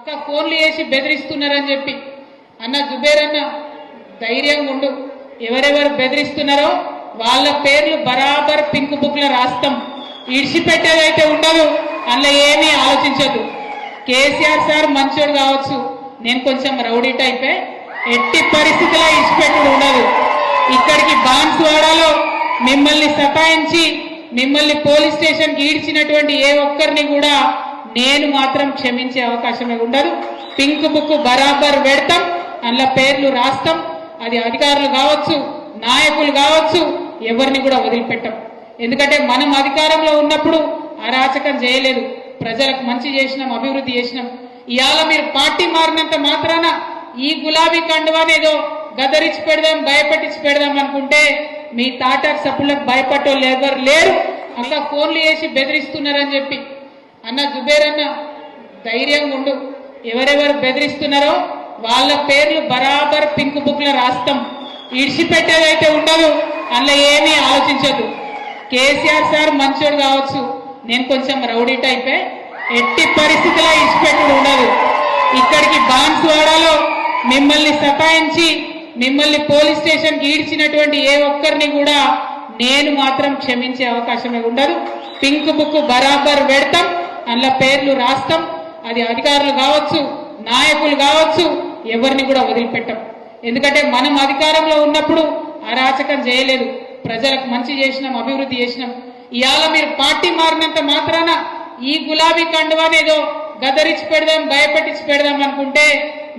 అక్క ఫోన్లు చేసి బెదిరిస్తున్నారని చెప్పి అన్న జుబేర్ అన్న ధైర్యంగా ఉండు. ఎవరెవరు బెదిరిస్తున్నారో వాళ్ళ పేర్లు బరాబర్ పింక్ బుక్ లో రాస్తాం. ఇడిచిపెట్టేదైతే ఉండదు, అందులో ఏమీ ఆలోచించద్దు. కేసీఆర్ సార్ మంచోడు కావచ్చు, నేను కొంచెం రౌడీ టైపే, ఎట్టి పరిస్థితిలో ఇడిచిపెట్టుడు ఉండదు. ఇక్కడికి బాన్స్వాడలో మిమ్మల్ని సతాయించి మిమ్మల్ని పోలీస్ స్టేషన్ కి ఈడ్చినటువంటి ఏ ఒక్కరిని కూడా నేను మాత్రం క్షమించే అవకాశమే ఉండదు. పింక్ బుక్ బరాబర్ పెడతాం, అందులో పేర్లు రాస్తాం. అది అధికారులు కావచ్చు, నాయకులు కావచ్చు, ఎవరిని కూడా వదిలిపెట్టాం. ఎందుకంటే మనం అధికారంలో ఉన్నప్పుడు అరాచకం చేయలేదు, ప్రజలకు మంచి చేసినాం, అభివృద్ధి చేసినాం. ఇవాళ మీరు పార్టీ మారినంత మాత్రాన ఈ గులాబీ కండువానేదో గదరించి పెడదాం, భయపెట్టించి పెడదాం అనుకుంటే మీ తాటార్ సప్పులకు భయపట్టోళ్ళు ఎవరు లేరు. అక్క ఫోన్లు చేసి బెదిరిస్తున్నారని చెప్పి అన్న జుబేర్ అన్న ధైర్యంగా ఉండు. ఎవరెవరు బెదిరిస్తున్నారో వాళ్ళ పేర్లు బరాబర్ పింక్ బుక్ లో రాస్తాం. ఇడిచిపెట్టేదైతే ఉండదు, అందులో ఏమీ ఆలోచించద్దు. కేసీఆర్ సార్ మంచోడు కావచ్చు, నేను కొంచెం రౌడీ టైపే, ఎట్టి పరిస్థితిలో ఇడిచిపెట్టుడు ఉండదు. ఇక్కడికి బాన్స్వాడలో మిమ్మల్ని సతాయించి మిమ్మల్ని పోలీస్ స్టేషన్ కి ఈడ్చినటువంటి ఏ ఒక్కరిని కూడా నేను మాత్రం క్షమించే అవకాశమే ఉండదు. పింక్ బుక్ బరాబర్ పెడతాం, అందులో పేర్లు రాస్తాం. అది అధికారులు కావచ్చు, నాయకులు కావచ్చు, ఎవరిని కూడా వదిలిపెట్టాం. ఎందుకంటే మనం అధికారంలో ఉన్నప్పుడు అరాచకం చేయలేదు, ప్రజలకు మంచి చేసినాం, అభివృద్ధి చేసినాం. ఇవాళ మీరు పార్టీ మారినంత మాత్రాన ఈ గులాబీ కండువానేదో గదరించి పెడదాం, భయపెట్టించి పెడదాం అనుకుంటే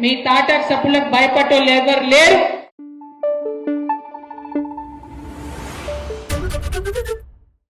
మీ తాటార్ సప్పులకు భయపట్టోళ్ళు ఎవరు లేరు.